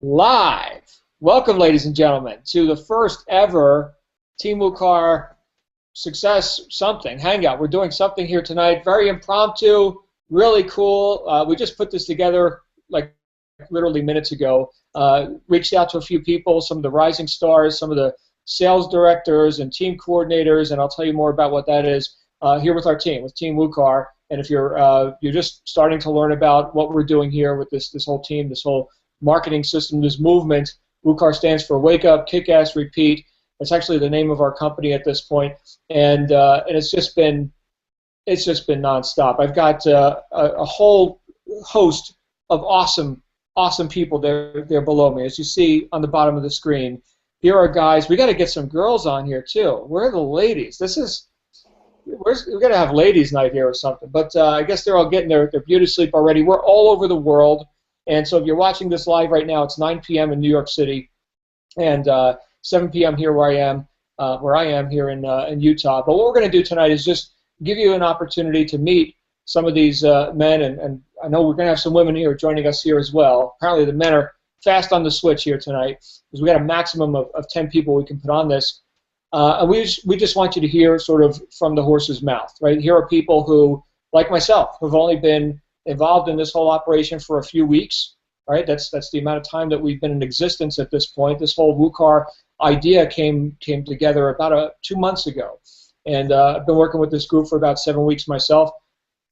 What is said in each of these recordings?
live. Welcome, ladies and gentlemen, to the first ever Team WUKAR Success something Hangout. We're doing something here tonight, very impromptu, really cool. We just put this together like literally minutes ago. Reached out to a few people, some of the rising stars, some of the sales directors and team coordinators, and I'll tell you more about what that is here with our team, with Team WUKAR. And if you're just starting to learn about what we're doing here with this whole team, this whole marketing system, this movement, WUKAR stands for Wake Up, Kick Ass, Repeat. It's actually the name of our company at this point, and it's just been nonstop. I've got a whole host of awesome people there below me, as you see on the bottom of the screen. Here are guys. We got to get some girls on here too. Where are the ladies? We're gonna have ladies' night here or something. But I guess they're all getting their beauty sleep already. We're all over the world, and so if you're watching this live right now, it's 9 p.m. in New York City, and 7 p.m. here where I am here in Utah. But what we're going to do tonight is just give you an opportunity to meet some of these men, and I know we're going to have some women here joining us here as well. Apparently the men are fast on the switch here tonight, because we got a maximum of 10 people we can put on this. And we just want you to hear sort of from the horse's mouth, right? Here are people who, like myself, have only been involved in this whole operation for a few weeks, right? That's the amount of time that we've been in existence at this point. This whole WUKAR idea came together about 2 months ago, and I've been working with this group for about 7 weeks myself,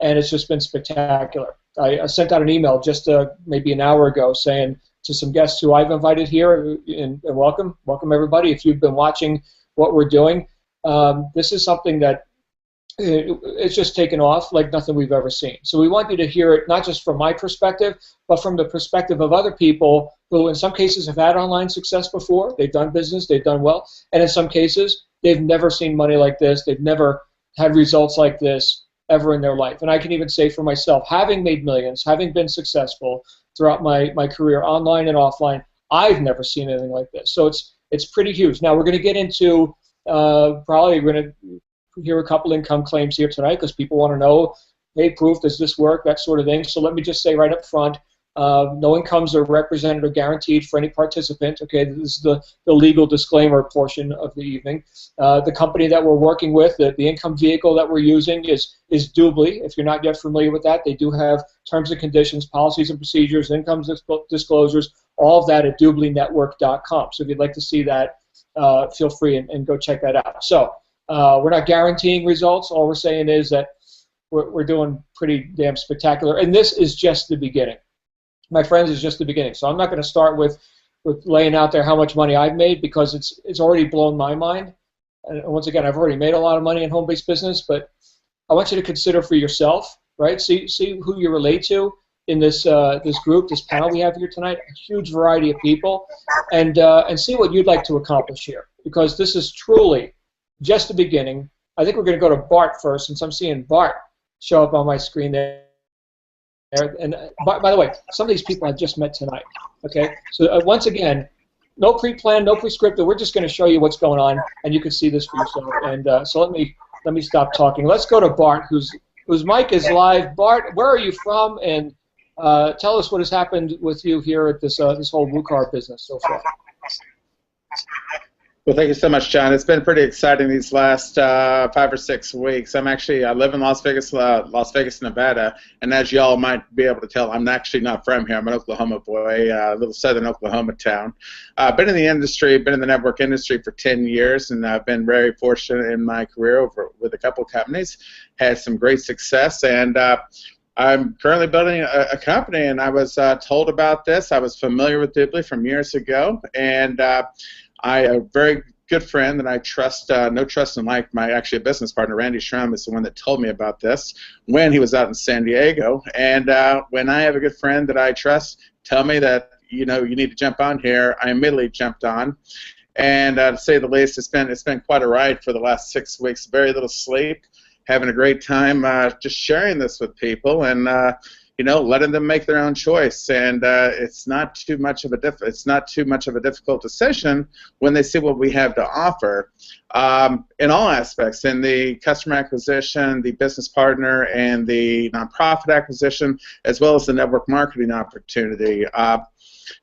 and it's just been spectacular. I sent out an email just maybe an hour ago saying to some guests who I've invited here, and welcome everybody. If you've been watching what we're doing, this is something that it's just taken off like nothing we've ever seen. So we want you to hear it not just from my perspective, but from the perspective of other people who in some cases have had online success before. They've done business, they've done well, and in some cases they've never seen money like this, they've never had results like this ever in their life. And I can even say for myself, having made millions, having been successful throughout my career, online and offline, I've never seen anything like this. So it's pretty huge. Now we're going to get into probably we're going to hear a couple income claims here tonight, because people want to know, hey, proof, does this work, that sort of thing. So let me just say right up front, no incomes are represented or guaranteed for any participant. Okay, this is the legal disclaimer portion of the evening. The company that we're working with, the income vehicle that we're using is Dubli. If you're not yet familiar with that, they do have terms and conditions, policies and procedures, income disclosures, all of that at dublinetwork.com. So if you'd like to see that, feel free and go check that out. So we're not guaranteeing results. All we're saying is that we're doing pretty damn spectacular, and this is just the beginning. My friends, is just the beginning. So I'm not going to start with laying out there how much money I've made, because it's already blown my mind. And once again, I've already made a lot of money in home-based business, but I want you to consider for yourself, right? See who you relate to in this group, this panel we have here tonight. A huge variety of people, and see what you'd like to accomplish here, because this is truly just the beginning. I think we're going to go to Bart first, since I'm seeing Bart show up on my screen there. And by the way, some of these people I've just met tonight. Okay, so once again, no pre-planned, no pre-scripted. We're just going to show you what's going on, and you can see this for yourself. And so let me stop talking. Let's go to Bart, whose mic is live. Bart, where are you from? And tell us what has happened with you here at this whole WUKAR business so far. Well, thank you so much, John. It's been pretty exciting these last 5 or 6 weeks. I live in Las Vegas, Nevada, and as y'all might be able to tell, I'm actually not from here. I'm an Oklahoma boy, a little southern Oklahoma town. Been in the industry, been in the network industry for 10 years, and I've been very fortunate in my career with a couple companies. Had some great success, and I'm currently building a company, and I was told about this. I was familiar with Dubli from years ago, and a very good friend that I trust, no trust and like, my actually a business partner, Randy Schrum, is the one that told me about this when he was out in San Diego. And when I have a good friend that I trust tell me that, you need to jump on here, I immediately jumped on. And to say the least, it's been quite a ride for the last 6 weeks. Very little sleep, having a great time just sharing this with people, and letting them make their own choice. And it's not too much of a difficult decision when they see what we have to offer in all aspects, in the customer acquisition, the business partner, and the nonprofit acquisition, as well as the network marketing opportunity.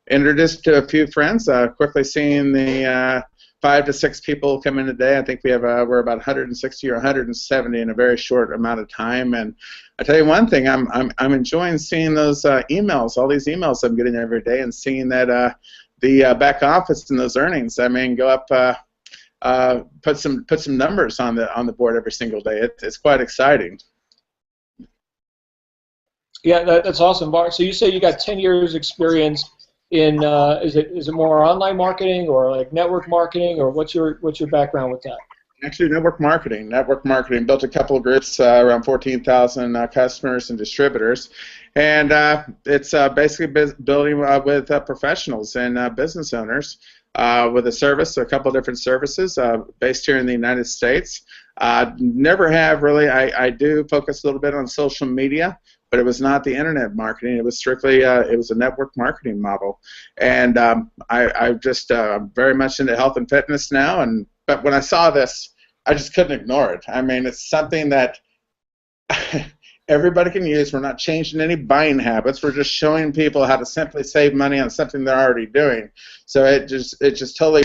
introduced to a few friends. Quickly seeing the 5 to 6 people come in a day. I think we have we're about 160 or 170 in a very short amount of time. And I tell you one thing, I'm enjoying seeing those emails, all these emails I'm getting every day, and seeing that the back office and those earnings, I mean, go up. Put some numbers on the board every single day. It's quite exciting. Yeah, that's awesome, Bart. So you say you got 10 years experience in is it more online marketing or like network marketing, or what's your background with that? Actually, network marketing. Network marketing. Built a couple of groups, around 14,000 customers and distributors, and it's basically building with professionals and business owners with a service, a couple of different services based here in the United States. Never have really. I do focus a little bit on social media, but it was not the internet marketing. It was strictly it was a network marketing model, and I just very much into health and fitness now. But when I saw this, I just couldn't ignore it. I mean, it's something that everybody can use. We're not changing any buying habits. We're just showing people how to simply save money on something they're already doing. So it just totally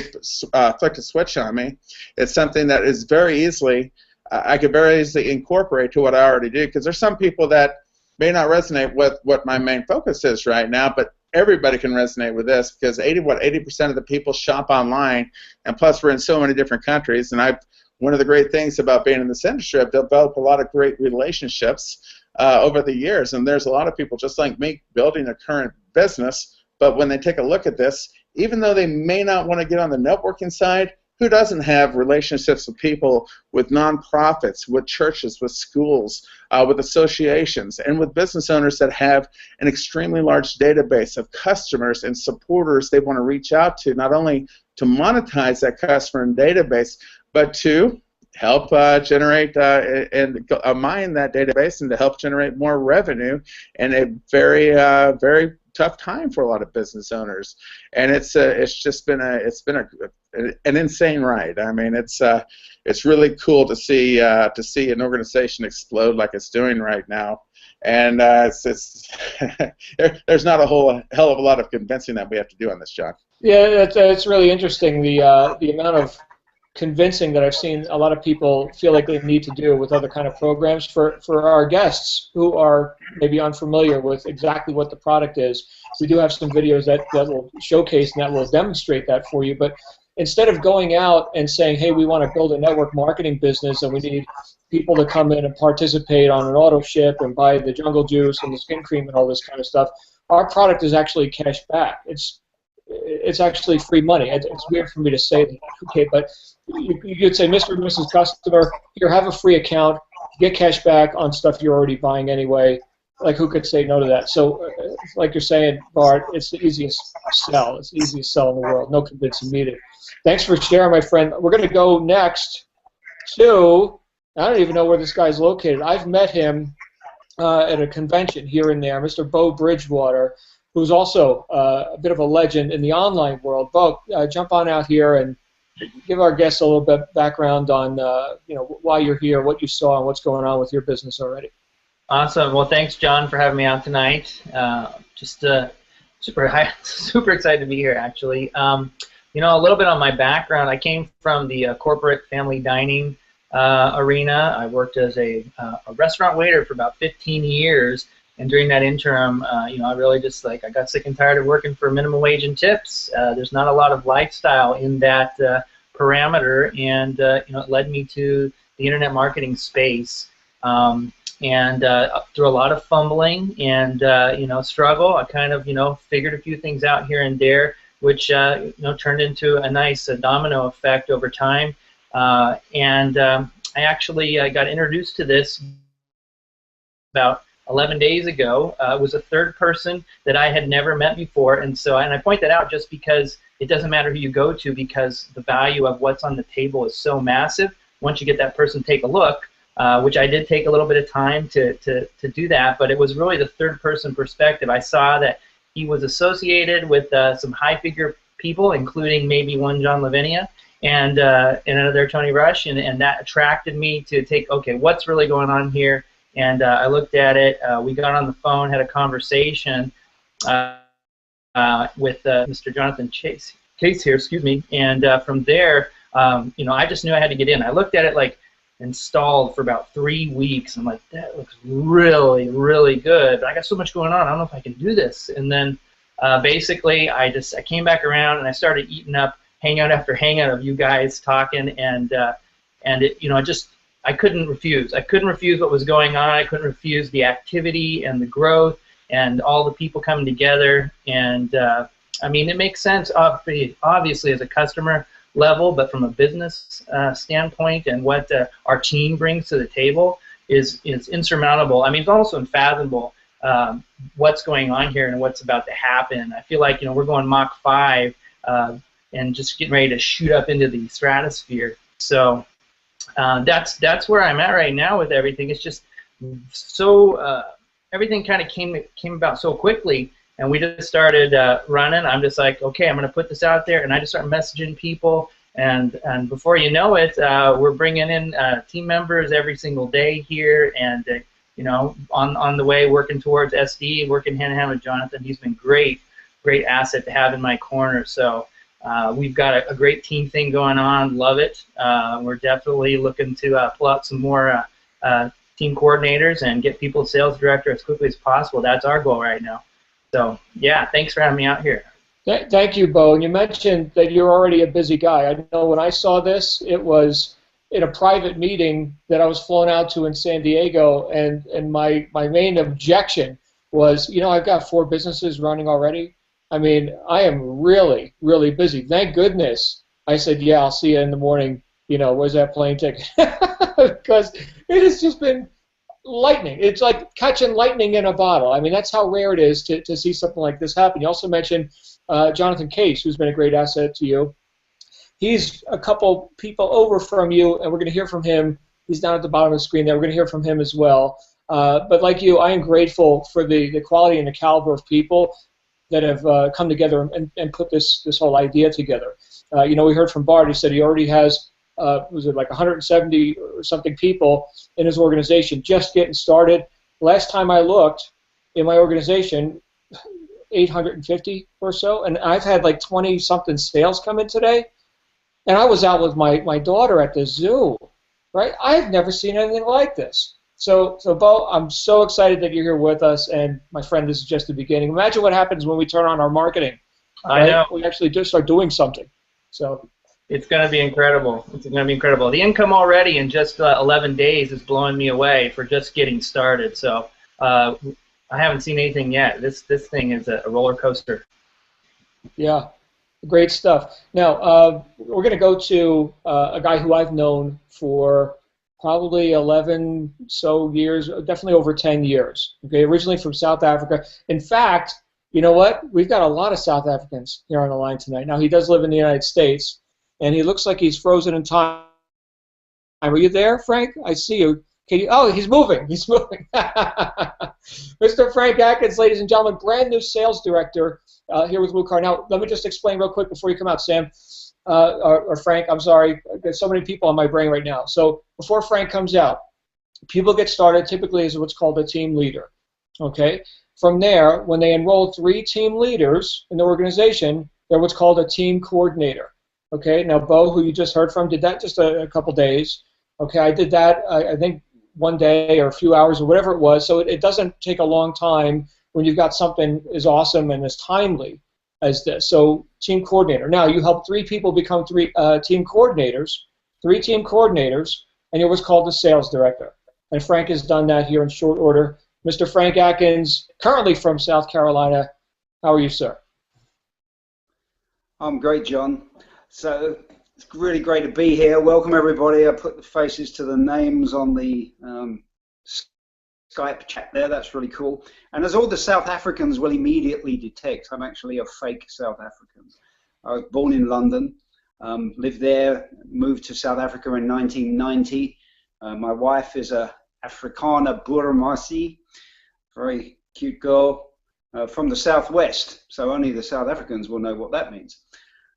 flicked a switch on me. It's something that is very easily I could very easily incorporate to what I already do, because there's some people that may not resonate with what my main focus is right now, but everybody can resonate with this, because 80% of the people shop online, and plus we're in so many different countries. And one of the great things about being in this industry, I've developed a lot of great relationships over the years, and there's a lot of people just like me building a current business, but when they take a look at this, even though they may not want to get on the networking side, who doesn't have relationships with people, with nonprofits, with churches, with schools, with associations, and with business owners that have an extremely large database of customers and supporters they want to reach out to, not only to monetize that customer and database, but to help generate and mine that database, and to help generate more revenue in a very, very tough time for a lot of business owners. And it's just been an insane ride. I mean, it's really cool to see an organization explode like it's doing right now. And there's not a hell of a lot of convincing that we have to do on this, John. Yeah, it's really interesting, the amount of convincing that I've seen a lot of people feel like they need to do with other kind of programs. For our guests who are maybe unfamiliar with exactly what the product is, we do have some videos that will showcase and that will demonstrate that for you. But instead of going out and saying, hey, we want to build a network marketing business and we need people to come in and participate on an auto ship and buy the jungle juice and the skin cream and all this kind of stuff, our product is actually cash back. It's actually free money. It's weird for me to say that, okay, but you could say, Mr. and Mrs. Customer, here, have a free account, get cash back on stuff you're already buying anyway. Like, who could say no to that? So, like you're saying, Bart, it's the easiest sell. It's the easiest sell in the world. No convincing needed. Thanks for sharing, my friend. We're going to go next to, I don't even know where this guy's located. I've met him at a convention here and there, Mr. Bo Bridgewater, who's also a bit of a legend in the online world. Bo, jump on out here and give our guests a little bit background on why you're here, what you saw, and what's going on with your business already. Awesome. Well, thanks, John, for having me out tonight. Super excited to be here, actually. A little bit on my background. I came from the corporate family dining arena. I worked as a restaurant waiter for about 15 years. And during that interim, I really just I got sick and tired of working for minimum wage and tips. There's not a lot of lifestyle in that parameter, and it led me to the internet marketing space. And through a lot of fumbling and struggle, I kind of figured a few things out here and there, which turned into a nice domino effect over time. And I actually got introduced to this about 11 days ago. It was a third person that I had never met before, and I point that out just because it doesn't matter who you go to, because the value of what's on the table is so massive. Once you get that person to take a look, which I did take a little bit of time to do that, but it was really the third person perspective. I saw that he was associated with some high figure people, including maybe one John Lavinia and another Tony Rush, and that attracted me to take, okay, what's really going on here? And I looked at it. We got on the phone, had a conversation. with Mr. Jonathan Case here, excuse me. And from there, I just knew I had to get in. I looked at it like installed for about 3 weeks. I'm like, that looks really, really good. But I got so much going on. I don't know if I can do this. And then basically, I came back around and I started eating up hangout after hangout of you guys talking, and I couldn't refuse. I couldn't refuse what was going on. I couldn't refuse the activity and the growth and all the people coming together. And I mean, it makes sense, obviously, as a customer level, but from a business standpoint and what our team brings to the table is insurmountable. I mean, it's also unfathomable what's going on here and what's about to happen. I feel like we're going Mach 5 and just getting ready to shoot up into the stratosphere. So that's where I'm at right now with everything. It's just so everything kind of came about so quickly, and we just started running. I'm just like, okay, I'm going to put this out there, and I just start messaging people, and before you know it, we're bringing in team members every single day here, and on the way working towards SD, working hand in hand with Jonathan. He's been great asset to have in my corner. So we've got a great team thing going on. Love it. We're definitely looking to pull out some more team coordinators and get people sales director as quickly as possible. That's our goal right now. So yeah, thanks for having me out here. Thank you, Bo. And you mentioned that you're already a busy guy. I know when I saw this, it was in a private meeting that I was flown out to in San Diego, and my main objection was, I've got 4 businesses running already. I mean, I am really, really busy. Thank goodness I said, yeah, I'll see you in the morning. Where's that plane ticket? Because it has just been lightning. It's like catching lightning in a bottle. I mean, that's how rare it is to see something like this happen. You also mentioned Jonathan Case, who's been a great asset to you. He's a couple people over from you, and we're going to hear from him. He's down at the bottom of the screen there. We're going to hear from him as well. But like you, I am grateful for the quality and the caliber of people that have come together and put this whole idea together. We heard from Bart. He said he already has, was it like 170 or something people in his organization just getting started. Last time I looked in my organization, 850 or so, and I've had like 20-something sales come in today. And I was out with my daughter at the zoo, right? I've never seen anything like this. So Bo, I'm so excited that you're here with us, and my friend, this is just the beginning. Imagine what happens when we turn on our marketing. Right? I know. We actually just start doing something. So it's going to be incredible. It's going to be incredible. The income already in just 11 days is blowing me away for just getting started. So I haven't seen anything yet. This thing is a roller coaster. Yeah. Great stuff. Now, we're going to go to a guy who I've known for probably 11 so years, definitely over 10 years. Okay, originally from South Africa. In fact, you know what? We've got a lot of South Africans here on the line tonight. Now, he does live in the United States, and he looks like he's frozen in time. Are you there, Frank? I see you. Oh, he's moving. He's moving. Mr. Frank Atkins, ladies and gentlemen, brand new sales director here with WUKAR. Now, let me just explain real quick before you come out, Sam, or Frank. I'm sorry. There's so many people on my brain right now. So before Frank comes out, people get started typically as what's called a team leader. Okay. From there, when they enroll 3 team leaders in the organization, they're what's called a team coordinator. Okay. Now, Bo, who you just heard from, did that just a couple days. Okay. I did that, I think, one day or a few hours or whatever it was. So it doesn't take a long time when you've got something as awesome and as timely as this. So team coordinator. Now you help 3 people become 3 team coordinators, 3 team coordinators, and you're what's called the sales director. And Frank has done that here in short order. Mr. Frank Atkins, currently from South Carolina. How are you, sir? I'm great, John. So it's really great to be here. Welcome, everybody. I put the faces to the names on the Skype chat there. That's really cool. And as all the South Africans will immediately detect, I'm actually a fake South African. I was born in London, lived there, moved to South Africa in 1990. My wife is a Afrikaner Burmasi, very cute girl from the Southwest. So only the South Africans will know what that means.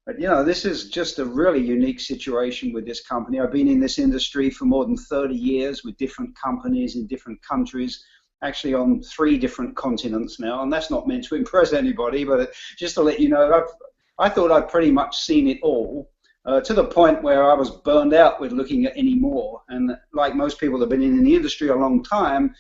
But, this is just a really unique situation with this company. I've been in this industry for more than 30 years with different companies in different countries, actually on 3 different continents now, and that's not meant to impress anybody, but just to let you know, I thought I'd pretty much seen it all, to the point where I was burned out with looking at any more. And like most people that have been in the industry a long time,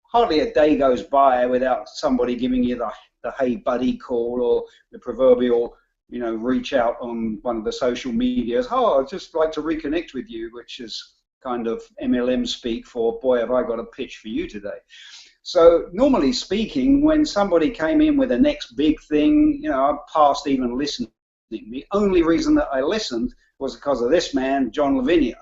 hardly a day goes by without somebody giving you the hey buddy call, or the proverbial, you know, reach out on one of the social medias. Oh, I'd just like to reconnect with you, which is kind of MLM speak for, boy, have I got a pitch for you today. So normally speaking, when somebody came in with the next big thing, you know, I passed even listening. The only reason that I listened was because of this man, John Lavinia.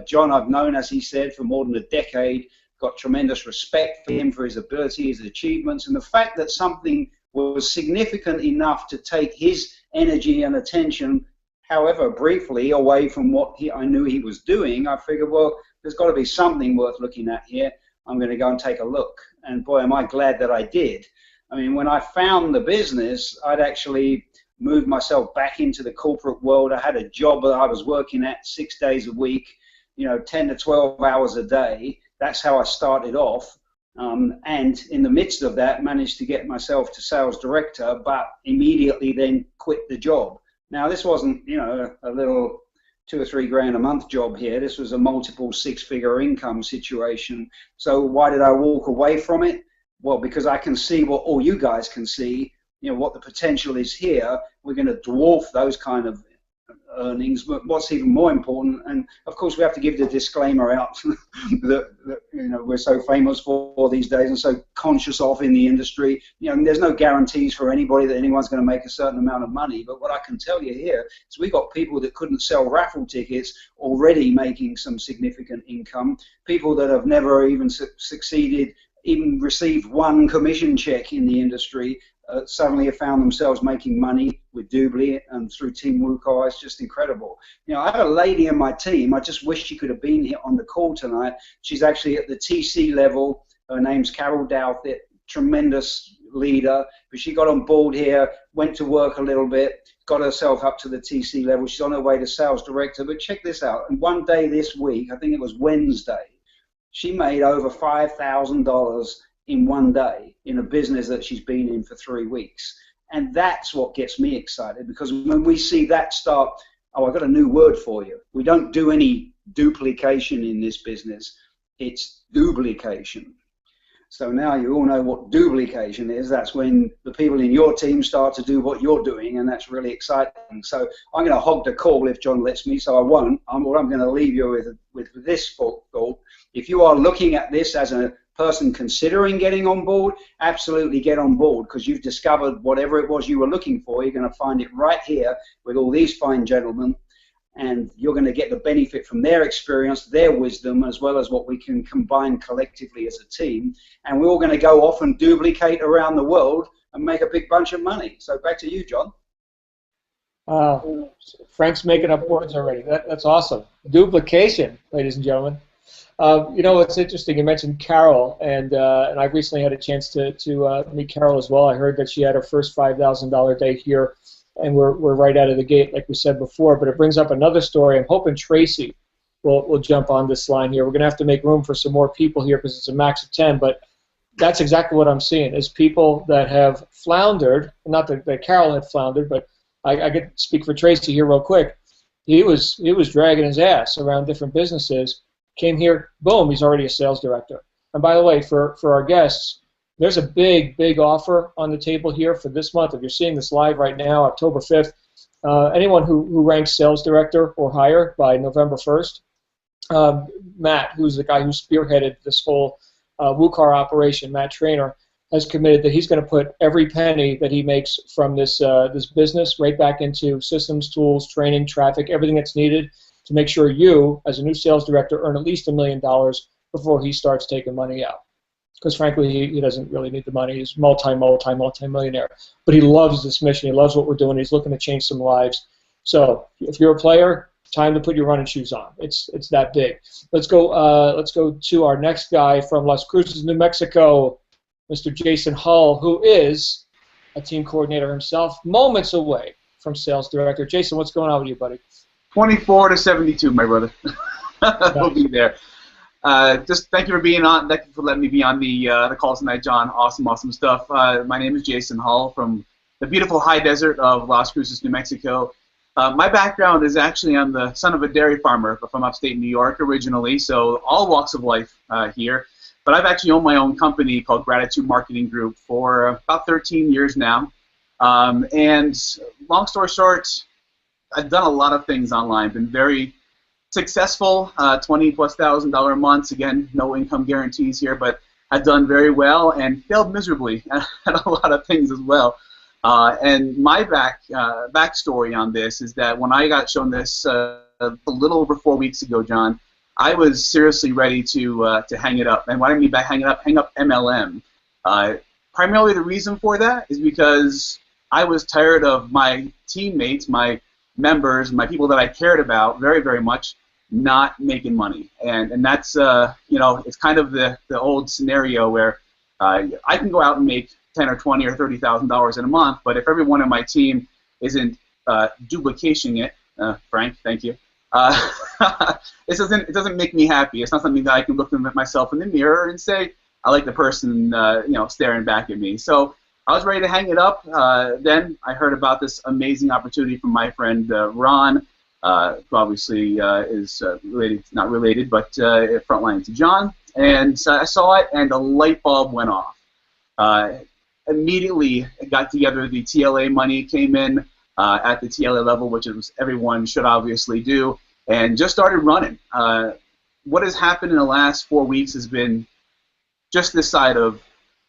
John I've known, as he said, for more than a decade, got tremendous respect for him, for his ability, his achievements, and the fact that something was significant enough to take his energy and attention, however briefly, away from what I knew he was doing. I figured, well, there's got to be something worth looking at here. I'm going to go and take a look. And boy, am I glad that I did. I mean, when I found the business, I'd actually moved myself back into the corporate world. I had a job that I was working at 6 days a week, you know, 10 to 12 hours a day. That's how I started off. And in the midst of that, managed to get myself to sales director, but immediately then quit the job. Now, this wasn't, you know, a little 2 or 3 grand a month job here. This was a multiple 6-figure income situation. So why did I walk away from it? Well, because I can see what all you guys can see, you know, what the potential is here. We're going to dwarf those kind of earnings, but what's even more important, and of course we have to give the disclaimer out that you know, we're so famous for these days and so conscious of in the industry, you know, there's no guarantees for anybody that anyone's going to make a certain amount of money. But what I can tell you here is we got people that couldn't sell raffle tickets already making some significant income, people that have never even succeeded, even received 1 commission check in the industry, suddenly have found themselves making money with Dubli and through Team WUKAR. It's just incredible. You know, I have a lady in my team. I just wish she could have been here on the call tonight. She's actually at the TC level. Her name's Carol Douthit, tremendous leader. But she got on board here, went to work a little bit, got herself up to the TC level. She's on her way to sales director. But check this out. And one day this week, I think it was Wednesday, she made over $5,000 in one day in a business that she's been in for 3 weeks. And that's what gets me excited, because when we see that start, oh, I've got a new word for you. We don't do any duplication in this business. It's duplication. So now you all know what duplication is. That's when the people in your team start to do what you're doing, and that's really exciting. So I'm going to hog the call if John lets me, so I won't. What I'm going to leave you with this thought. If you are looking at this as a person considering getting on board, absolutely get on board, because you've discovered whatever it was you were looking for. You're going to find it right here with all these fine gentlemen, and you're going to get the benefit from their experience, their wisdom, as well as what we can combine collectively as a team. And we're all going to go off and duplicate around the world and make a big bunch of money. So back to you, John. Frank's making up words already. That's awesome. Duplication, ladies and gentlemen. You know, it's interesting. You mentioned Carol, and I've recently had a chance to meet Carol as well. I heard that she had her first $5,000 day here, and we're right out of the gate, like we said before. But it brings up another story. I'm hoping Tracy will jump on this line here. We're going to have to make room for some more people here because it's a max of 10. But that's exactly what I'm seeing, is people that have floundered. Not that Carol had floundered, but I get to speak for Tracy here real quick. He was dragging his ass around different businesses. Came here, boom, he's already a sales director. And by the way, for our guests, there's a big offer on the table here for this month. If you're seeing this live right now, October 5th, anyone who ranks sales director or higher by November 1st, Matt, who's the guy who spearheaded this whole WUKAR operation, Matt Trainer, has committed that he's going to put every penny that he makes from this business right back into systems, tools, training, traffic, everything that's needed to make sure you, as a new sales director, earn at least $1 million before he starts taking money out. Because frankly, he doesn't really need the money. He's multi-millionaire. But he loves this mission. He loves what we're doing. He's looking to change some lives. So if you're a player, time to put your running shoes on. It's that big. Let's go to our next guy from Las Cruces, New Mexico, Mr. Jason Hull, who is a team coordinator himself, moments away from sales director. Jason, what's going on with you, buddy? 24 to 72, my brother. We'll be there. Just thank you for being on. Thank you for letting me be on the call tonight, John. Awesome stuff. My name is Jason Hull from the beautiful high desert of Las Cruces, New Mexico. My background is actually I'm the son of a dairy farmer from upstate New York originally, so all walks of life here. But I've actually owned my own company called Gratitude Marketing Group for about 13 years now. And long story short, I've done a lot of things online. Been very successful, $20,000+ months. Again, no income guarantees here, but I've done very well and failed miserably at a lot of things as well. And my backstory on this is that when I got shown this a little over 4 weeks ago, John, I was seriously ready to hang it up. And what I mean by hang up MLM. Primarily the reason for that is because I was tired of my teammates, my members, my people that I cared about very, very much, not making money. And that's, you know, it's kind of the old scenario where I can go out and make $10 or $20 or $30,000 in a month, but if everyone on my team isn't duplicating it, Frank, thank you, it doesn't make me happy. It's not something that I can look at myself in the mirror and say, I like the person, you know, staring back at me. So I was ready to hang it up. Then I heard about this amazing opportunity from my friend Ron, who obviously is related, not related, but frontline to John. And so I saw it, and the light bulb went off. Immediately got together. The TLA money came in at the TLA level, which everyone should obviously do, and just started running. What has happened in the last 4 weeks has been just this side of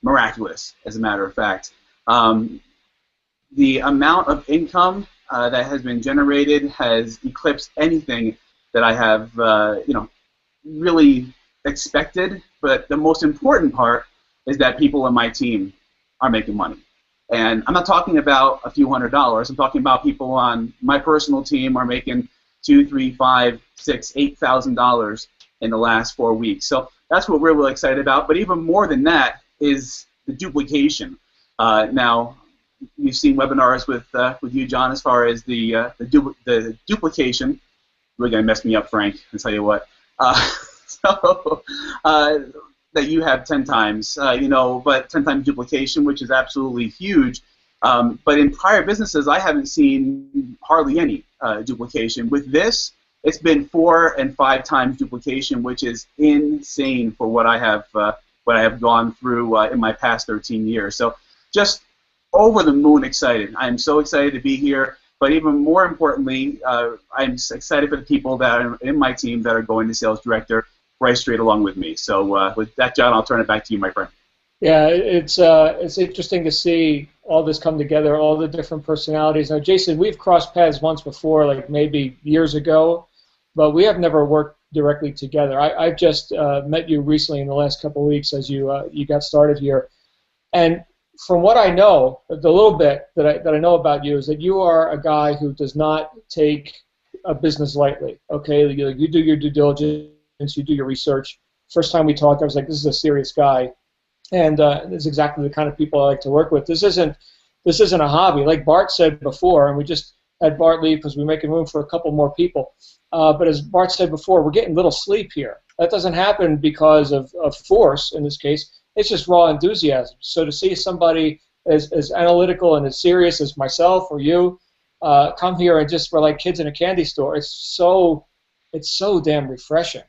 miraculous, as a matter of fact. The amount of income that has been generated has eclipsed anything that I have, you know, really expected. But the most important part is that people on my team are making money. And I'm not talking about a few $100s. I'm talking about people on my personal team are making $2,000, $3,000, $5,000, $6,000, $8,000 in the last 4 weeks. So that's what we're really excited about. But even more than that is the duplication. Now, you've seen webinars with you, John, as far as the duplication. Really gonna mess me up, Frank. I'll tell you what. That you have 10 times, you know, but 10 times duplication, which is absolutely huge. But in prior businesses, I haven't seen hardly any duplication. With this, it's been 4 and 5 times duplication, which is insane for what I have gone through in my past 13 years. So just over the moon excited. I'm so excited to be here. But even more importantly, I'm excited for the people that are in my team that are going to sales director right straight along with me. So with that, John, I'll turn it back to you, my friend. Yeah, it's interesting to see all this come together, all the different personalities. Now, Jason, we've crossed paths once before, like maybe years ago, but we have never worked directly together. I've just met you recently in the last couple of weeks as you got started here, and from what I know, the little bit that I know about you is that you are a guy who does not take a business lightly. Okay, you do your due diligence. You do your research. First time we talked, I was like, this is a serious guy, and this is exactly the kind of people I like to work with. This isn't a hobby, like Bart said before, and we just had Bart leave because we're making room for a couple more people. But as Bart said before, we're getting little sleep here. That doesn't happen because of force in this case. It's just raw enthusiasm. So to see somebody as analytical and as serious as myself or you come here and just we're like kids in a candy store, it's so damn refreshing.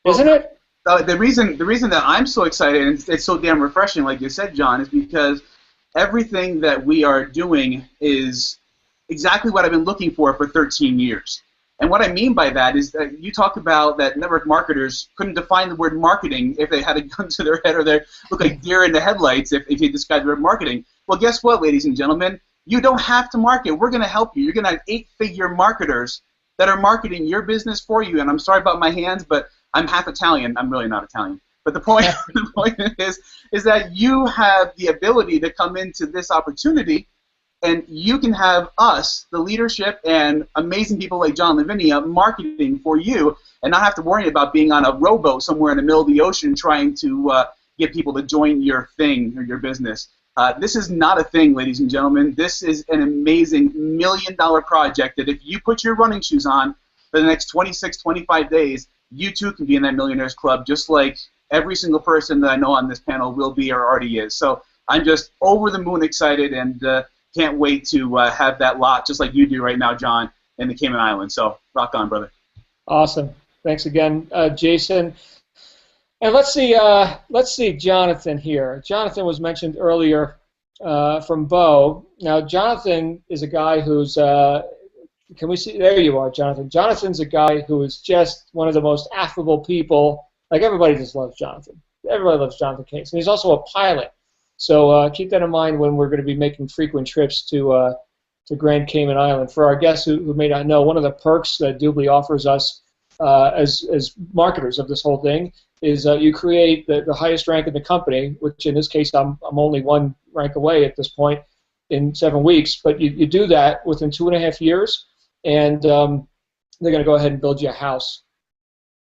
Isn't it? The reason that I'm so excited and it's so damn refreshing, like you said, John, is because everything that we are doing is exactly what I've been looking for 13 years. And what I mean by that is that you talk about that network marketers couldn't define the word marketing if they had a gun to their head or they look like deer in the headlights if you describe the word marketing. Well, guess what, ladies and gentlemen? You don't have to market. We're going to help you. You're going to have 8-figure marketers that are marketing your business for you. And I'm sorry about my hands, but I'm half Italian. I'm really not Italian. But the point is that you have the ability to come into this opportunity, and you can have us, the leadership, and amazing people like John Lavinia marketing for you, and not have to worry about being on a rowboat somewhere in the middle of the ocean trying to get people to join your thing or your business. This is not a thing, ladies and gentlemen. This is an amazing $1 million project that if you put your running shoes on for the next 26, 25 days, you too can be in that Millionaires Club, just like every single person that I know on this panel will be or already is. So I'm just over the moon excited and can't wait to have that lot, just like you do right now, John, in the Cayman Islands. So rock on, brother. Awesome. Thanks again, Jason. And let's see Jonathan here. Jonathan was mentioned earlier from Bo. Now, Jonathan is a guy who's, can we see, there you are, Jonathan. Jonathan's a guy who is just one of the most affable people. Like, everybody just loves Jonathan. Everybody loves Jonathan Case. And he's also a pilot. So keep that in mind when we're going to be making frequent trips to Grand Cayman Island. For our guests who may not know, one of the perks that Dubli offers us as marketers of this whole thing is you create the highest rank in the company, which in this case I'm only one rank away at this point in 7 weeks, but you do that within 2.5 years, and they're going to go ahead and build you a house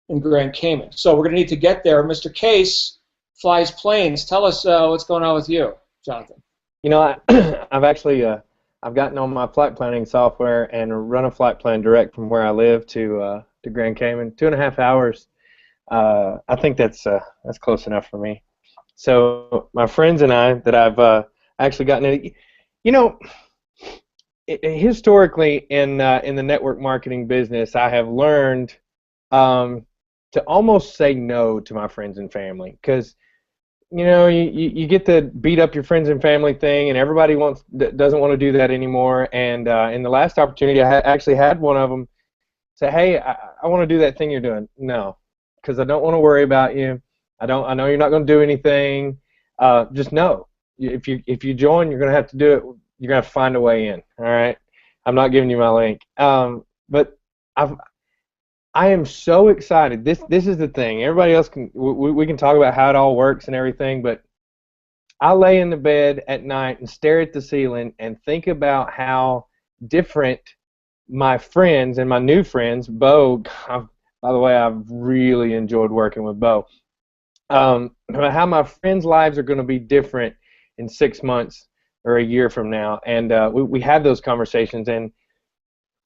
in Grand Cayman. So we're going to need to get there. Mr. Case flies planes. Tell us what's going on with you, Jonathan. You know, I've actually I've gotten on my flight planning software and run a flight plan direct from where I live to Grand Cayman. 2.5 hours. I think that's close enough for me. So my friends and I that I've actually gotten in, you know, historically in the network marketing business, I have learned to almost say no to my friends and family, because you know you get the beat up your friends and family thing, and everybody doesn't want to do that anymore. And in the last opportunity, I actually had one of them say, "Hey, I want to do that thing you're doing." No, because I don't want to worry about you. I know you're not going to do anything. Just no. If you join, you're going to have to do it. You're going to have to find a way in. All right. I'm not giving you my link. But I am so excited. This is the thing. Everybody else we can talk about how it all works and everything, but I lay in the bed at night and stare at the ceiling and think about how different my friends and my new friends, Bo. By the way, I've really enjoyed working with Bo. How my friends' lives are going to be different in 6 months or a year from now, and we have those conversations, and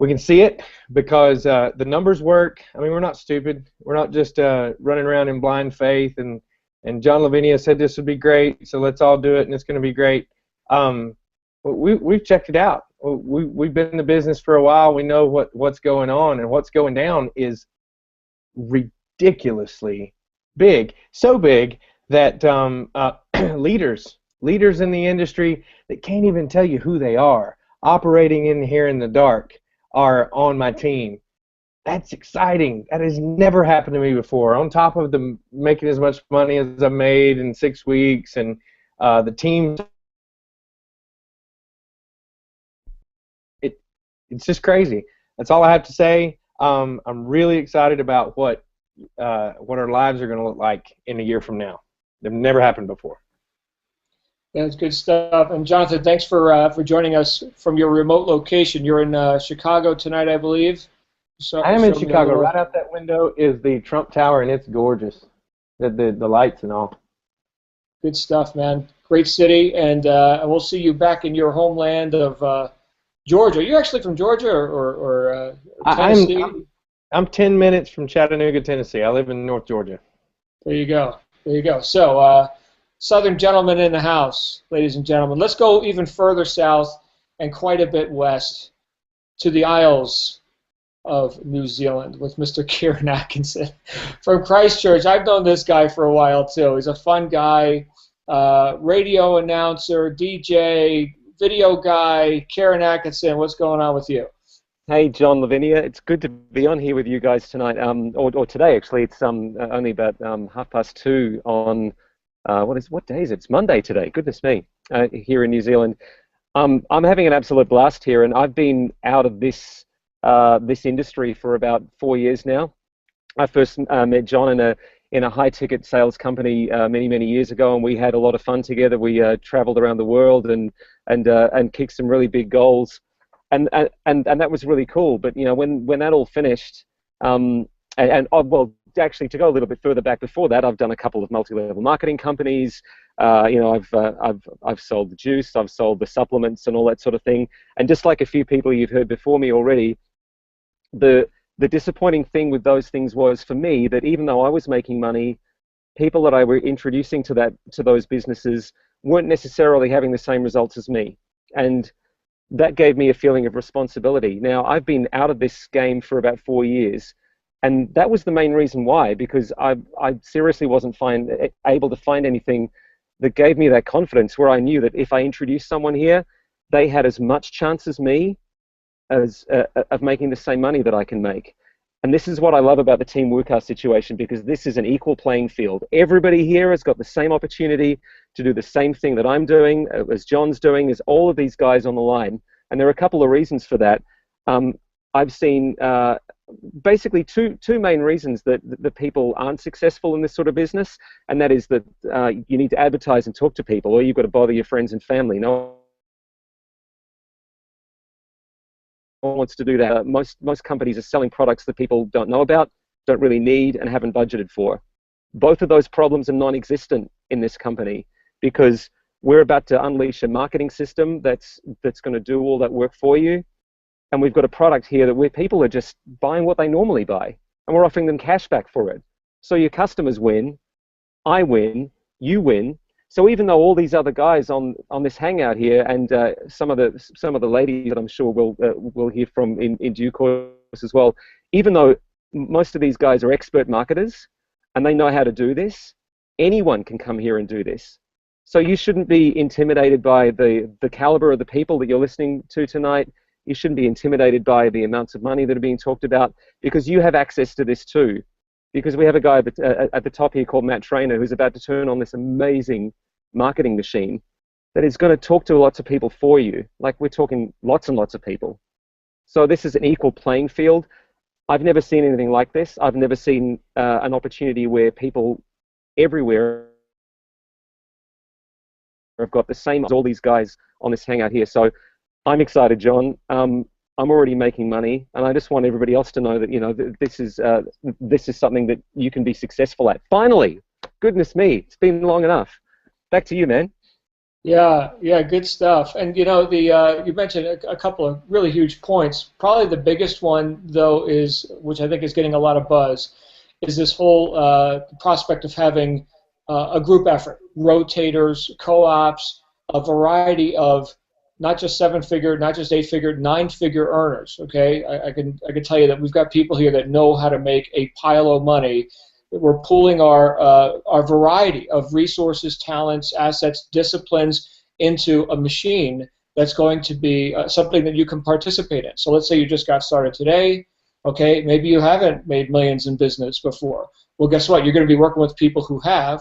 we can see it because the numbers work. I mean, we're not stupid. We're not just running around in blind faith. And John Lavinia said this would be great, so let's all do it, and it's going to be great. We've checked it out. We've been in the business for a while. We know what's going on, and what's going down is ridiculously big. So big that leaders in the industry that can't even tell you who they are, operating in here in the dark, are on my team. That's exciting. That has never happened to me before. On top of the making as much money as I made in 6 weeks, and the team, it's just crazy. That's all I have to say. I'm really excited about what our lives are going to look like in a year from now. They've never happened before. That's good stuff. And Jonathan, thanks for joining us from your remote location. You're in Chicago tonight, I believe. So, I am in Chicago. Right out that window is the Trump Tower, and it's gorgeous. The lights and all. Good stuff, man. Great city, and we'll see you back in your homeland of Georgia. You're actually from Georgia or Tennessee? I'm 10 minutes from Chattanooga, Tennessee. I live in North Georgia. There you go. There you go. So, Southern gentlemen in the house, ladies and gentlemen. Let's go even further south and quite a bit west to the Isles of New Zealand with Mr. Kieran Atkinson from Christchurch. I've known this guy for a while too. He's a fun guy, radio announcer, DJ, video guy. Kieran Atkinson, what's going on with you? Hey, John Lavinia. It's good to be on here with you guys tonight, or today actually. It's only about 2:30 on what day is it? It's Monday today. Goodness me, here in New Zealand. I'm having an absolute blast here, and I've been out of this industry for about 4 years now. I first met John in a high-ticket sales company many years ago, and we had a lot of fun together. We traveled around the world and kicked some really big goals. And that was really cool. But you know, when that all finished, well, actually, to go a little bit further back before that, I've done a couple of multi-level marketing companies. You know, I've sold the juice, I've sold the supplements, and all that sort of thing. And just like a few people you've heard before me already, the the disappointing thing with those things was for me that even though I was making money, people that I were introducing to those businesses weren't necessarily having the same results as me. And that gave me a feeling of responsibility. Now, I've been out of this game for about 4 years, and that was the main reason why, because I seriously wasn't able to find anything that gave me that confidence, where I knew that if I introduced someone here, they had as much chance as me as of making the same money that I can make. And this is what I love about the Team WUKAR situation, because this is an equal playing field. Everybody here has got the same opportunity to do the same thing that I'm doing, as John's doing, as all of these guys on the line. And there are a couple of reasons for that. I've seen basically two main reasons that the people aren't successful in this sort of business, and that is that you need to advertise and talk to people, or you've got to bother your friends and family. No one wants to do that. Most companies are selling products that people don't know about, don't really need, and haven't budgeted for. Both of those problems are non-existent in this company, because we're about to unleash a marketing system that's going to do all that work for you. And we've got a product here that where people are just buying what they normally buy, and we're offering them cash back for it. So your customers win, I win, you win. So even though all these other guys on this Hangout here, and some of the ladies that I'm sure we'll hear from in due course as well, even though most of these guys are expert marketers and they know how to do this, anyone can come here and do this. So you shouldn't be intimidated by the caliber of the people that you're listening to tonight. You shouldn't be intimidated by the amounts of money that are being talked about, because you have access to this too. Because we have a guy at the top here called Matt Trainer, who's about to turn on this amazing marketing machine that is going to talk to lots of people for you. Like, we're talking lots and lots of people. So this is an equal playing field. I've never seen anything like this. I've never seen an opportunity where people everywhere have got the same as all these guys on this Hangout here. So I'm excited, John. I'm already making money, and I just want everybody else to know that, you know, this is something that you can be successful at. Finally, goodness me, it's been long enough. Back to you, man. Yeah, good stuff. And you know, you mentioned a couple of really huge points. Probably the biggest one, though, is, which I think is getting a lot of buzz, is this whole prospect of having a group effort, rotators, co-ops, a variety of not just 7-figure, not just 8-figure, 9-figure earners. Okay, I can tell you that we've got people here that know how to make a pile of money. We're pooling our variety of resources, talents, assets, disciplines into a machine that's going to be something that you can participate in. So let's say you just got started today. Okay, maybe you haven't made millions in business before. Well, guess what? You're going to be working with people who have.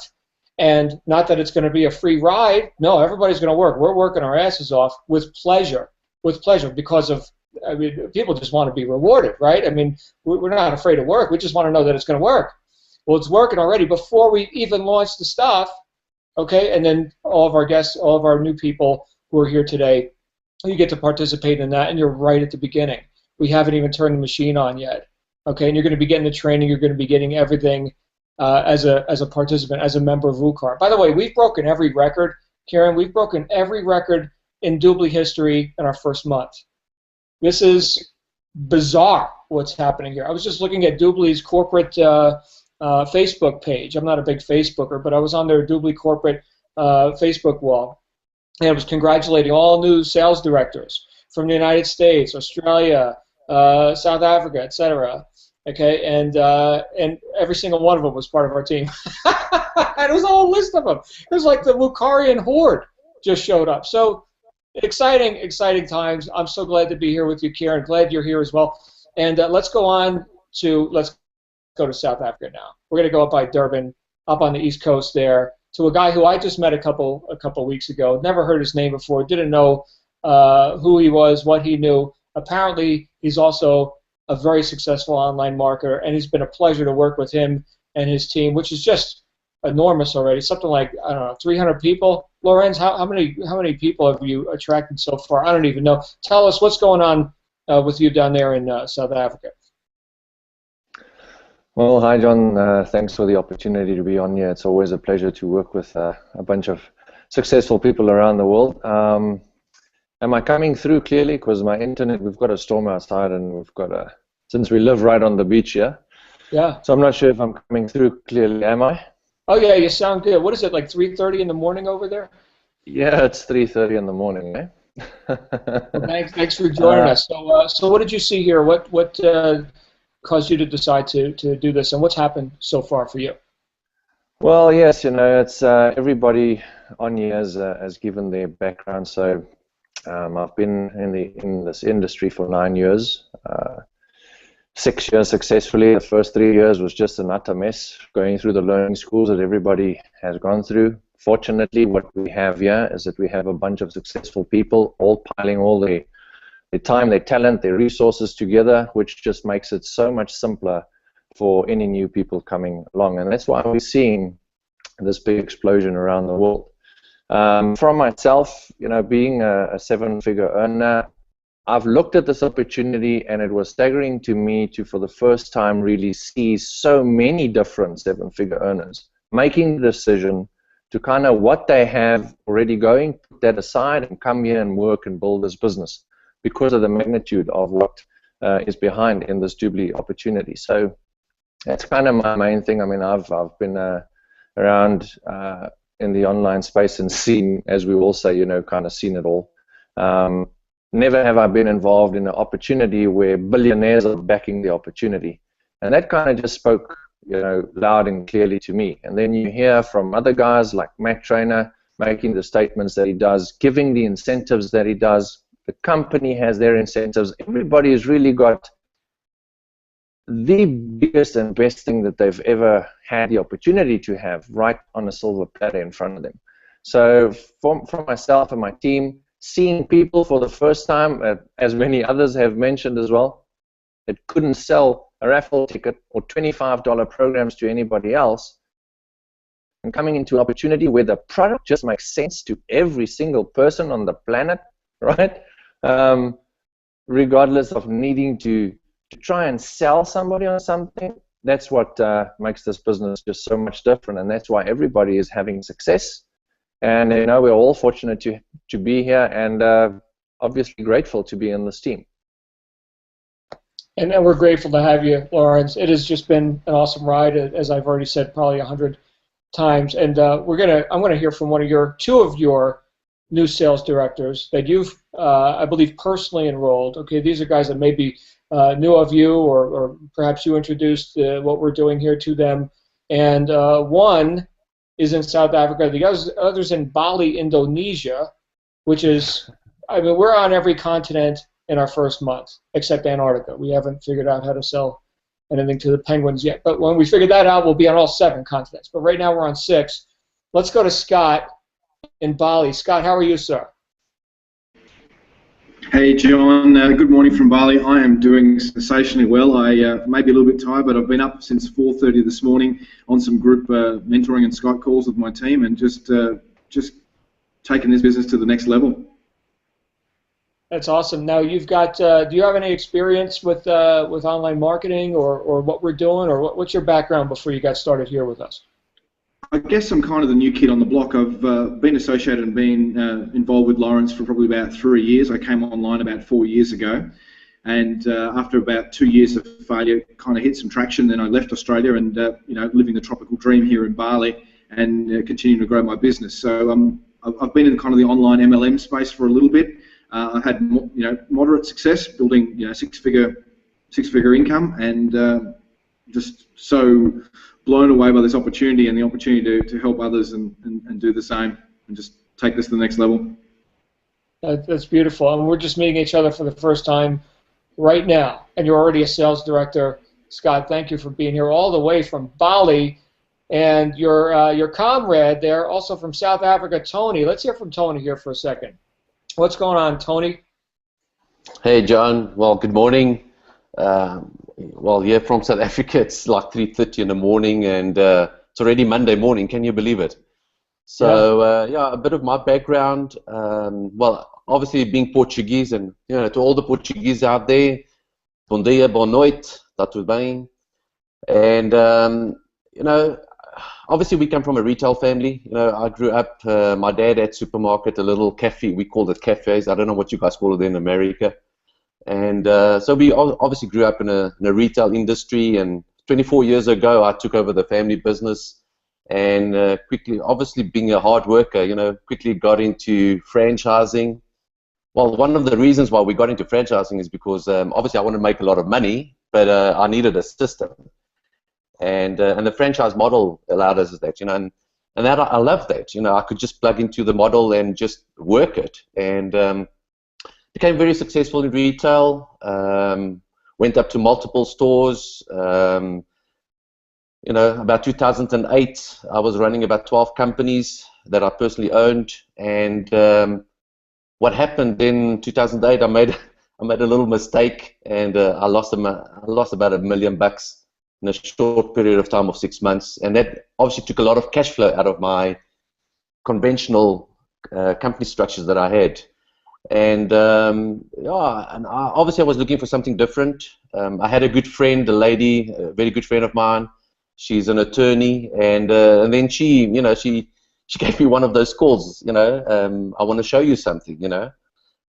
And not that it's going to be a free ride. No, everybody's going to work. We're working our asses off with pleasure, because of, I mean, people just want to be rewarded, right? I mean, we're not afraid of work. We just want to know that it's going to work. Well, it's working already before we even launch the stuff, okay? And then all of our guests, all of our new people who are here today, you get to participate in that, and you're right at the beginning. We haven't even turned the machine on yet, okay? And you're going to be getting the training. You're going to be getting everything as a participant, as a member of WUKAR. By the way, we've broken every record, Karen. We've broken every record in Dubli history in our first month. This is bizarre what's happening here. I was just looking at Dubli's corporate Facebook page. I'm not a big Facebooker, but I was on their Dubli corporate Facebook wall, and it was congratulating all new sales directors from the United States, Australia, South Africa, etc. Okay, and every single one of them was part of our team. And it was a whole list of them. It was like the WUKARian horde just showed up. So exciting times. I'm so glad to be here with you, Karen. Glad you're here as well. And let's go to South Africa now. We're going to go up by Durban, up on the East Coast there, to a guy who I just met a couple weeks ago. Never heard his name before. Didn't know who he was, what he knew. Apparently, he's also a very successful online marketer, and it's been a pleasure to work with him and his team, which is just enormous already. Something like, I don't know, 300 people. Lorenz, how many people have you attracted so far? I don't even know. Tell us what's going on with you down there in South Africa. Well, hi, John. Thanks for the opportunity to be on here. It's always a pleasure to work with a bunch of successful people around the world. Am I coming through clearly? Because my internet, we've got a storm outside, and we've got a since we live right on the beach here. Yeah. So I'm not sure if I'm coming through clearly. Am I? Oh yeah, you sound good. What is it, like 3:30 in the morning over there? Yeah, it's 3:30 in the morning, eh? Well, thanks for joining us. So what did you see here? What caused you to decide to do this, and what's happened so far for you? Well, yes, it's everybody on here has given their background. So I've been in this industry for 9 years, 6 years successfully. The first 3 years was just an utter mess, going through the learning schools that everybody has gone through. Fortunately, what we have here is that we have a bunch of successful people all piling all their time, their talent, their resources together, which just makes it so much simpler for any new people coming along. And that's why we're seeing this big explosion around the world. From myself, being a seven-figure earner, I've looked at this opportunity, and it was staggering to me to, for the first time, really see so many different seven-figure earners making the decision to kind of what they have already going, put that aside, and come here and work and build this business because of the magnitude of what is behind in this Dubli opportunity. So that's kind of my main thing. I mean, I've been around in the online space and seen, as we all say, kind of seen it all. Never have I been involved in an opportunity where billionaires are backing the opportunity. And that kind of just spoke, loud and clearly to me. And then you hear from other guys like Matt Trainer making the statements that he does, giving the incentives that he does. The company has their incentives. Everybody has really got the biggest and best thing that they've ever had the opportunity to have right on a silver platter in front of them. So for myself and my team, seeing people for the first time, as many others have mentioned as well, that couldn't sell a raffle ticket or $25 programs to anybody else, and coming into an opportunity where the product just makes sense to every single person on the planet, right? Regardless of needing to try and sell somebody on something, that's what makes this business just so much different, and that's why everybody is having success. And we're all fortunate to be here, and obviously grateful to be in this team. And we're grateful to have you, Lawrence. It has just been an awesome ride, as I've already said probably 100 times. And I'm gonna hear from two of your new sales directors that you've, I believe, personally enrolled. Okay, these are guys that maybe knew of you, or perhaps you introduced what we're doing here to them. And one is in South Africa. The other's in Bali, Indonesia, which is, I mean, we're on every continent in our first month, except Antarctica. We haven't figured out how to sell anything to the penguins yet. But when we figure that out, we'll be on all 7 continents. But right now we're on 6. Let's go to Scott in Bali. Scott, how are you, sir? Hey, John. Good morning from Bali. I am doing sensationally well. I may be a little bit tired, but I've been up since 4:30 this morning on some group mentoring and Skype calls with my team, and just taking this business to the next level. That's awesome. Now you've got. Do you have any experience with online marketing or what we're doing, or what's your background before you got started here with us? I guess I'm kind of the new kid on the block. I've been associated and been involved with Lawrence for probably about 3 years. I came online about 4 years ago, and after about 2 years of failure, kind of hit some traction. Then I left Australia and living the tropical dream here in Bali, and continuing to grow my business. So I've been in kind of the online MLM space for a little bit. I've had moderate success building six-figure income, and just so blown away by this opportunity and the opportunity to help others and do the same and just take this to the next level. That's beautiful. And we're just meeting each other for the first time right now, and you're already a sales director. Scott, thank you for being here all the way from Bali, and your comrade there, also from South Africa, Tony. Let's hear from Tony here for a second. What's going on, Tony? Hey, John. Well, good morning. Well, here from South Africa, it's like 3:30 in the morning, and it's already Monday morning. Can you believe it? So, yeah, a bit of my background. Well, obviously being Portuguese, and to all the Portuguese out there, bom dia, boa noite, tá tudo bem? And obviously we come from a retail family. I grew up. My dad had supermarket, a little cafe. We called it cafes. I don't know what you guys call it in America. And so we obviously grew up in a retail industry, and 24 years ago I took over the family business, and quickly, obviously being a hard worker, quickly got into franchising. Well, one of the reasons why we got into franchising is because obviously I wanted to make a lot of money, but I needed a system, and the franchise model allowed us that, and that I loved that. I could just plug into the model and just work it, and became very successful in retail. Went up to multiple stores. About 2008, I was running about 12 companies that I personally owned, and what happened in 2008, I made a little mistake, and I lost about $1 million in a short period of time of 6 months, and that obviously took a lot of cash flow out of my conventional company structures that I had. And obviously I was looking for something different. I had a good friend, a lady, a very good friend of mine. She's an attorney, and then she gave me one of those calls. I want to show you something.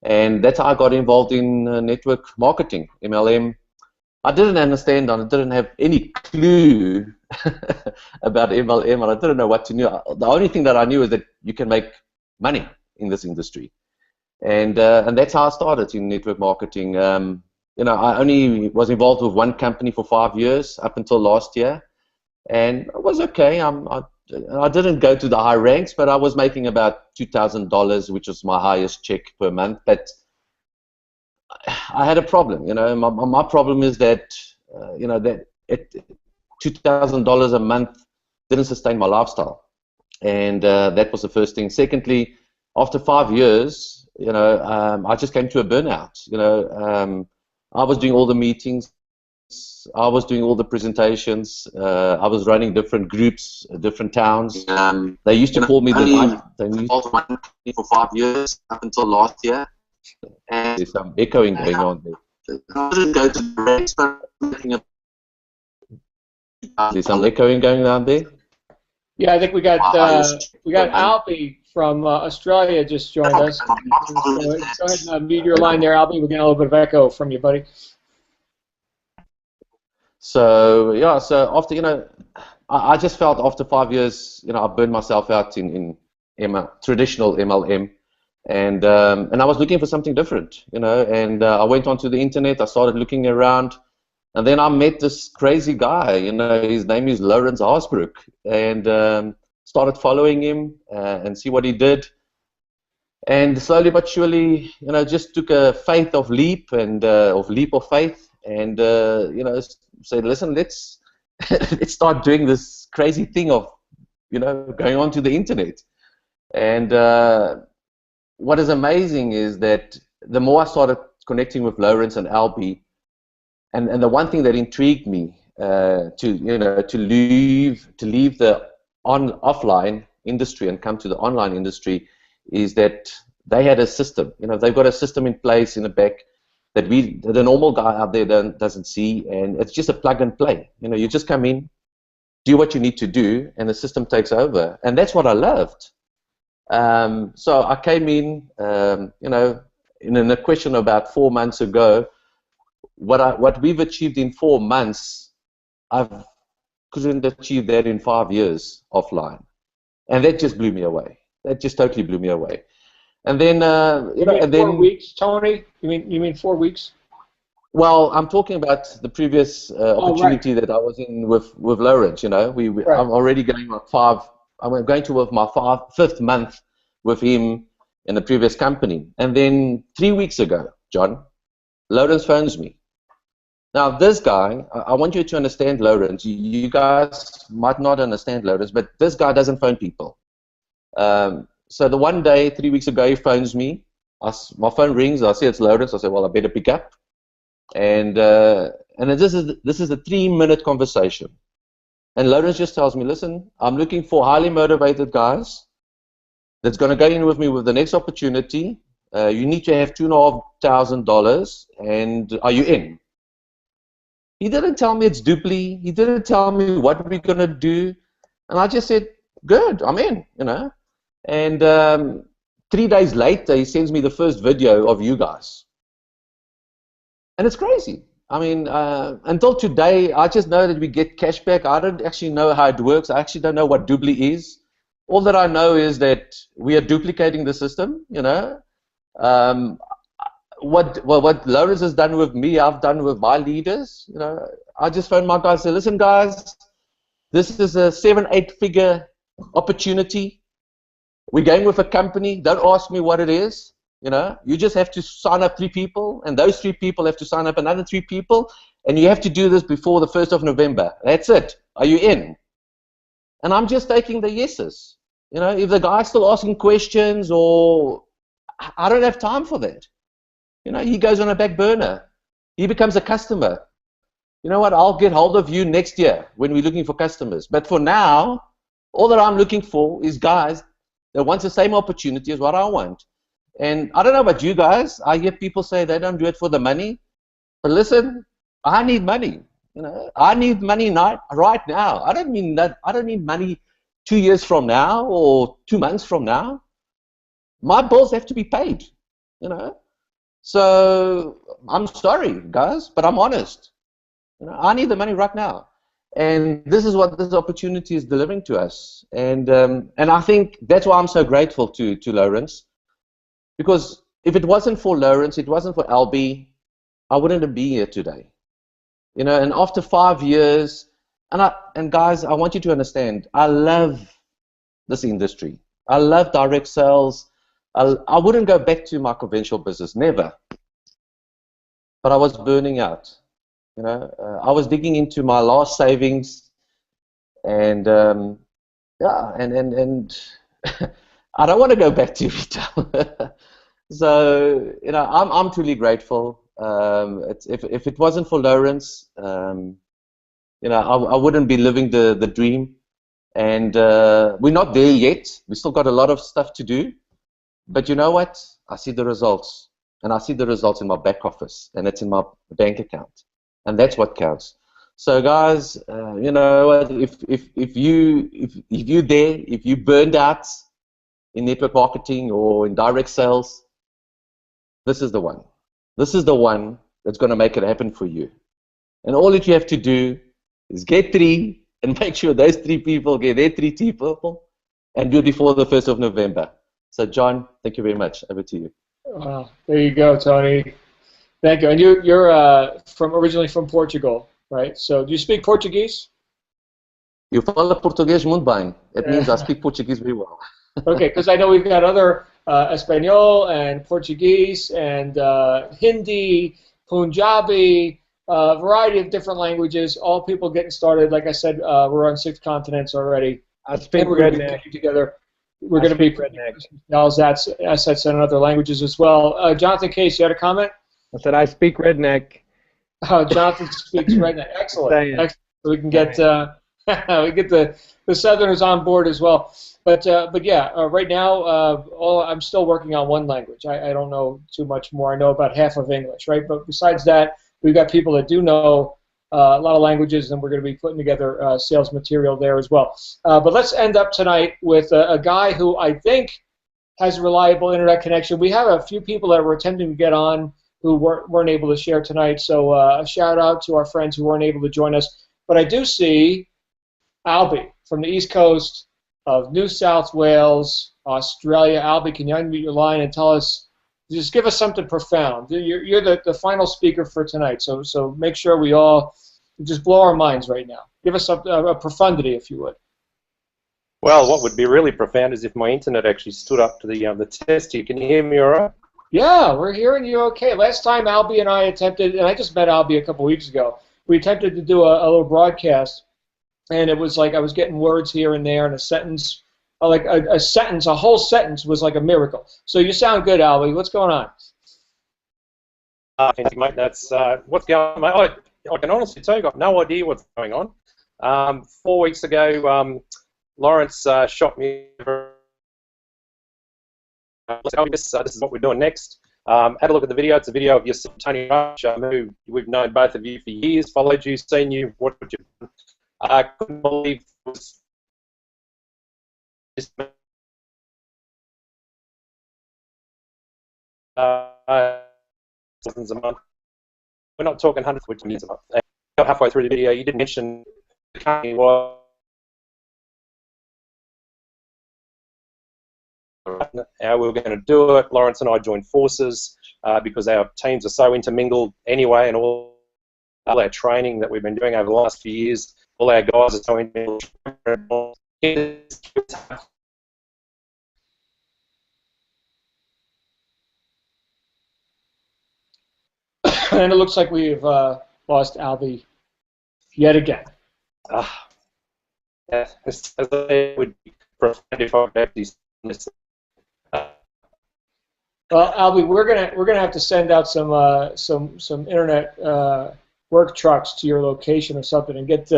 And that's how I got involved in network marketing, MLM. I didn't understand, and I didn't have any clue about MLM, and I didn't know what to do. The only thing that I knew is that you can make money in this industry. And that's how I started in network marketing. I only was involved with one company for 5 years up until last year, and it was okay. I didn't go to the high ranks, but I was making about $2,000, which was my highest check per month. But I had a problem. My problem is that that $2,000 a month didn't sustain my lifestyle, and that was the first thing. Secondly, after 5 years, I just came to a burnout. I was doing all the meetings, I was doing all the presentations, I was running different groups, different towns. They used to call me for 5 years up until last year, and there's some echoing going on there. I didn't go to the race, but there's some echoing going on there. Yeah, I think we got Albie from Australia just joined us. Go ahead and mute your line there, Albie. We're getting a little bit of echo from you, buddy. So yeah, so after I just felt after 5 years, I burned myself out in traditional MLM, and I was looking for something different, and I went onto the internet. I started looking around. And then I met this crazy guy, his name is Lawrence Haasbroek, and started following him and see what he did. And slowly but surely, just took a faith of leap of faith, and said, listen, let's start doing this crazy thing of going onto the internet. And what is amazing is that the more I started connecting with Lawrence and Albie, and the one thing that intrigued me to leave the offline industry and come to the online industry is that they had a system. They've got a system in place in the back that the normal guy out there doesn't see, and it's just a plug and play. You just come in, do what you need to do, and the system takes over, and that's what I loved. So I came in, in a question about 4 months ago. What we've achieved in 4 months, I couldn't achieve that in 5 years offline, and that just blew me away. That just totally blew me away. And then, you mean 4 weeks, Tony? You mean 4 weeks? Well, I'm talking about the previous opportunity that I was in with Lawrence. I'm already going on I'm going to my fifth month with him in the previous company, and then 3 weeks ago, John, Lawrence phones me. Now, this guy, I want you to understand Lawrence. You guys might not understand Lawrence, but this guy doesn't phone people. So the one day, 3 weeks ago, he phones me. My phone rings. I see it's Lawrence. I say, well, I better pick up. And this is a 3-minute conversation. And Lawrence just tells me, listen, I'm looking for highly motivated guys that's going to go in with me with the next opportunity. You need to have $2,500, and are you in? He didn't tell me it's Dubli. He didn't tell me what we're going to do. And I just said, good, I'm in, And 3 days later, he sends me the first video of you guys. And it's crazy. I mean, until today, I just know that we get cash back. I don't actually know how it works. I actually don't know what Dubli is. All that I know is that we are duplicating the system, you know. Um, what Lawrence has done with me, I've done with my leaders. You know, I just phoned my guys and said, listen, guys, this is a 7-8 figure opportunity. We're going with a company. Don't ask me what it is. You know, you just have to sign up 3 people, and those 3 people have to sign up another 3 people, and you have to do this before the 1st of November. That's it. Are you in? And I'm just taking the yeses. You know, if the guy's still asking questions, or I don't have time for that. You know, he goes on a back burner. He becomes a customer. You know what? I'll get hold of you next year when we're looking for customers. But for now, all that I'm looking for is guys that want the same opportunity as what I want. And I don't know about you guys. I hear people say they don't do it for the money. But listen, I need money. You know, I need money right now. I don't mean that. I don't need money 2 years from now or 2 months from now. My bills have to be paid. You know. So I'm sorry, guys, but I'm honest. You know, I need the money right now, and this is what this opportunity is delivering to us. And I think that's why I'm so grateful to Lawrence, because if it wasn't for Lawrence, it wasn't for Albie, I wouldn't be here today. You know, and after 5 years, and guys, I want you to understand, I love this industry. I love direct sales. I wouldn't go back to my conventional business, never. But I was burning out. You know, I was digging into my last savings, and yeah, and I don't want to go back to retail. So you know, I'm truly grateful. If it wasn't for Lawrence, you know, I wouldn't be living the dream. And we're not there yet. We still got a lot of stuff to do. But you know what? I see the results, and I see the results in my back office, and it's in my bank account. And that's what counts. So, guys, you know, if you burned out in network marketing or in direct sales, this is the one. This is the one that's going to make it happen for you. And all that you have to do is get 3 and make sure those 3 people get their 3 people, and do it before the 1st of November. So, John, thank you very much. Over to you. Wow, there you go, Tony. Thank you. And you're originally from Portugal, right? So do you speak Portuguese? Eu falo português muito bem. It means I speak Portuguese very well. Okay, because I know we've got other Espanol and Portuguese and Hindi, Punjabi, a variety of different languages, all people getting started. Like I said, we're on 6 continents already. I speak and we're going to be getting together. We're going to be assets in other languages as well. Jonathan Case, you had a comment? I said I speak redneck. Oh, Jonathan speaks redneck. Excellent. Excellent. So we can get we get the Southerners on board as well. But yeah, right now I'm still working on one language. I don't know too much more. I know about half of English, right? But besides that, we've got people that do know a lot of languages, and we're going to be putting together sales material there as well. But let's end up tonight with a guy who I think has a reliable internet connection. We have a few people that were attempting to get on who weren't able to share tonight, so a shout out to our friends who weren't able to join us. But I do see Albie from the East Coast of New South Wales, Australia. Albie, can you unmute your line and tell us, just give us something profound. You're the final speaker for tonight, so make sure we all just blow our minds right now. Give us a profundity, if you would. Well, what would be really profound is if my internet actually stood up to the test here. Can you hear me all right? Yeah, we're hearing you okay. Last time Albie and I attempted, and I just met Albie a couple weeks ago, we attempted to do a little broadcast, and it was like I was getting words here and there, and a sentence, like a sentence, a whole sentence was like a miracle. So you sound good, Albie. What's going on? Mate, that's what's going on. I can honestly tell you, I've got no idea what's going on. 4 weeks ago, Lawrence shot me. This is what we're doing next. Have a look at the video. It's a video of yourself, Tony Rush, who we've known both of you for years, followed you, seen you, what you've done. I couldn't believe it was just thousands a month. we're not talking hundreds of millions a month. And halfway through the video, you did mention the company was how we were going to do it. Lawrence and I joined forces because our teams are so intermingled anyway, and all our training that we've been doing over the last few years, all our guys are so intermingled. And it looks like we've lost Albie yet again. As I said, would be profound if I had these. Well, Albie, we're gonna have to send out some internet work trucks to your location or something and get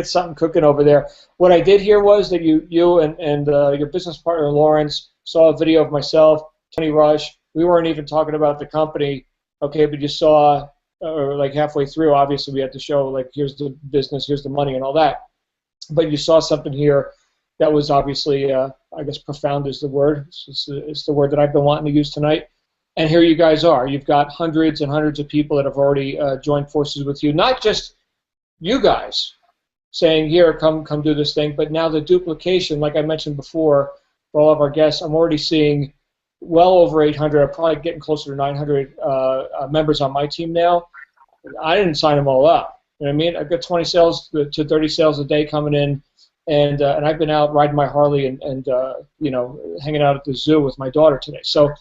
something cooking over there. What I did hear was that you and your business partner Lawrence saw a video of myself, Tony Rush. We weren't even talking about the company, okay, but you saw, or like halfway through, obviously we had to show like here's the business, here's the money, and all that. But you saw something here that was obviously, I guess, profound is the word. It's the word that I've been wanting to use tonight. And here you guys are. You've got hundreds and hundreds of people that have already joined forces with you. Not just you guys saying, here, come do this thing, but now the duplication, like I mentioned before, for all of our guests, I'm already seeing well over 800. I'm probably getting closer to 900 members on my team now. I didn't sign them all up. You know what I mean? I've got 20 sales to 30 sales a day coming in, and I've been out riding my Harley and you know, hanging out at the zoo with my daughter today. So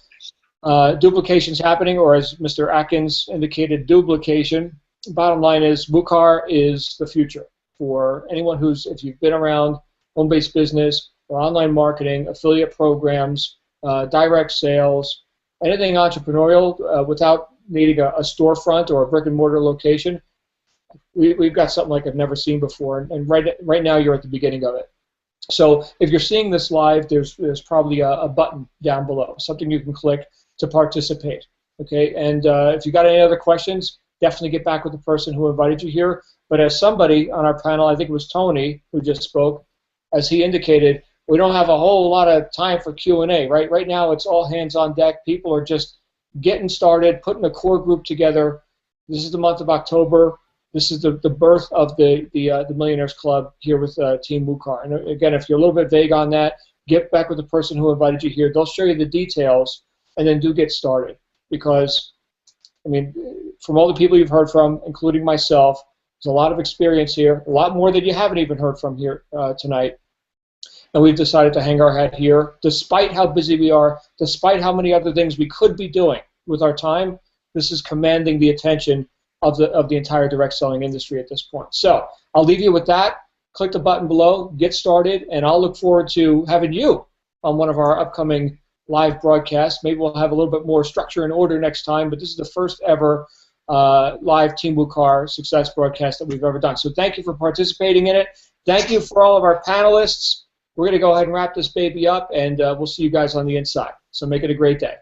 duplication's happening, or as Mr. Atkins indicated, duplication. Bottom line is WUKAR is the future for anyone who's, if you've been around home-based business or online marketing, affiliate programs, direct sales, anything entrepreneurial without needing a storefront or a brick-and-mortar location. We've got something like I've never seen before, and right now you're at the beginning of it. So if you're seeing this live, there's probably a button down below, something you can click to participate. Okay, and if you got any other questions, definitely get back with the person who invited you here. But as somebody on our panel, I think it was Tony who just spoke, as he indicated, we don't have a whole lot of time for Q&A. Right now it's all hands on deck. People are just getting started, putting a core group together. This is the month of October. This is the birth of the Millionaires Club here with Team WUKAR. And again, if you're a little bit vague on that, get back with the person who invited you here. They'll show you the details, and then do get started. Because, I mean, from all the people you've heard from, including myself, there's a lot of experience here, a lot more that you haven't even heard from here tonight. And we've decided to hang our hat here, despite how busy we are, despite how many other things we could be doing with our time. This is commanding the attention of the entire direct selling industry at this point. So I'll leave you with that. Click the button below, get started, and I'll look forward to having you on one of our upcoming live broadcasts. Maybe we'll have a little bit more structure and order next time, but this is the first ever live Team WUKAR success broadcast that we've ever done. So thank you for participating in it. Thank you for all of our panelists. We're going to go ahead and wrap this baby up, and we'll see you guys on the inside. So make it a great day.